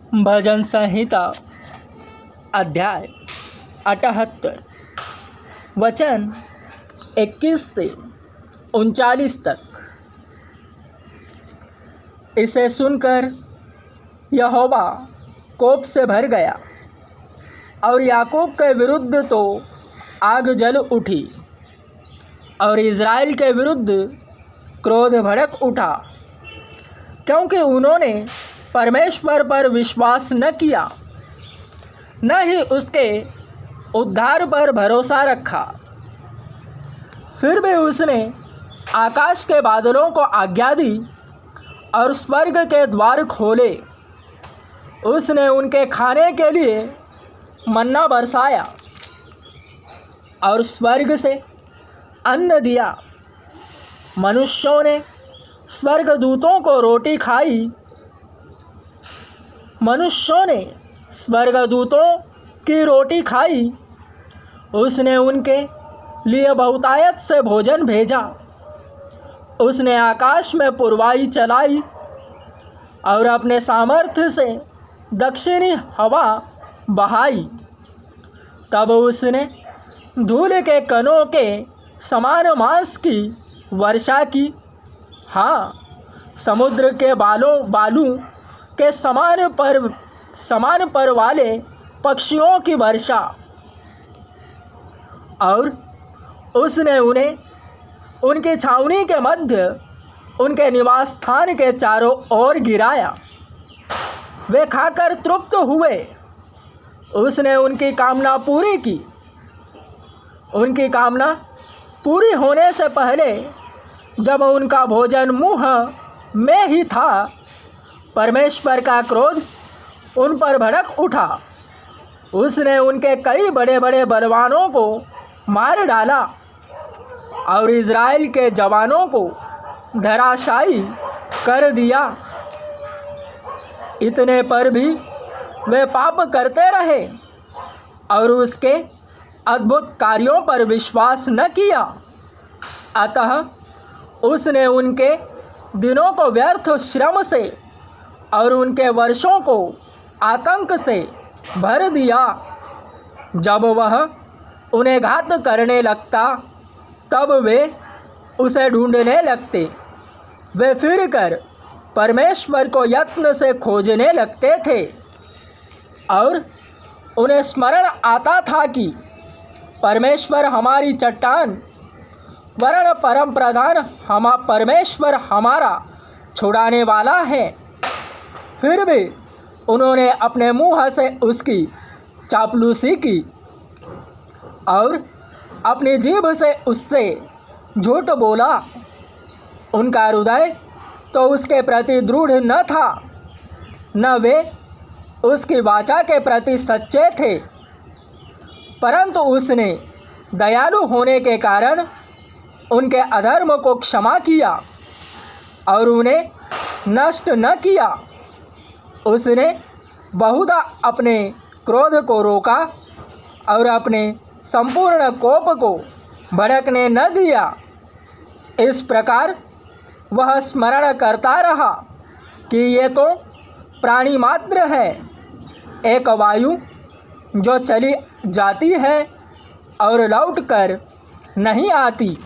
भजन संहिता अध्याय 78 वचन 21 से 39 तक। इसे सुनकर यहोवा कोप से भर गया और याकूब के विरुद्ध तो आग जल उठी और इज़राइल के विरुद्ध क्रोध भड़क उठा, क्योंकि उन्होंने परमेश्वर पर विश्वास न किया, न ही उसके उद्धार पर भरोसा रखा। फिर भी उसने आकाश के बादलों को आज्ञा दी और स्वर्ग के द्वार खोले। उसने उनके खाने के लिए मन्ना बरसाया और स्वर्ग से अन्न दिया। मनुष्यों ने स्वर्गदूतों को रोटी खाई। मनुष्यों ने स्वर्गदूतों की रोटी खाई। उसने उनके लिए बहुतायत से भोजन भेजा। उसने आकाश में पुरवाई चलाई और अपने सामर्थ्य से दक्षिणी हवा बहाई। तब उसने धूल के कणों के समान मांस की वर्षा की, हाँ, समुद्र के बालू के समान पर वाले पक्षियों की वर्षा। और उसने उन्हें उनकी छावनी के मध्य उनके निवास स्थान के चारों ओर गिराया। वे खाकर तृप्त हुए। उसने उनकी कामना पूरी की। उनकी कामना पूरी होने से पहले, जब उनका भोजन मुँह में ही था, परमेश्वर का क्रोध उन पर भड़क उठा। उसने उनके कई बड़े बड़े बलवानों को मार डाला और इज़राइल के जवानों को धराशायी कर दिया। इतने पर भी वे पाप करते रहे और उसके अद्भुत कार्यों पर विश्वास न किया। अतः उसने उनके दिनों को व्यर्थ श्रम से और उनके वर्षों को आतंक से भर दिया। जब वह उन्हें घात करने लगता, तब वे उसे ढूंढने लगते। वे फिर कर परमेश्वर को यत्न से खोजने लगते थे और उन्हें स्मरण आता था कि परमेश्वर हमारी चट्टान, वरन परम प्रधान परमेश्वर हमारा छुड़ाने वाला है। फिर भी उन्होंने अपने मुँह से उसकी चापलूसी की और अपनी जीभ से उससे झूठ बोला। उनका हृदय तो उसके प्रति दृढ़ न था, न वे उसकी वाचा के प्रति सच्चे थे। परंतु उसने दयालु होने के कारण उनके अधर्म को क्षमा किया और उन्हें नष्ट न किया। उसने बहुधा अपने क्रोध को रोका और अपने संपूर्ण कोप को भड़कने न दिया। इस प्रकार वह स्मरण करता रहा कि ये तो प्राणी मात्र है, एक वायु जो चली जाती है और लौट कर नहीं आती।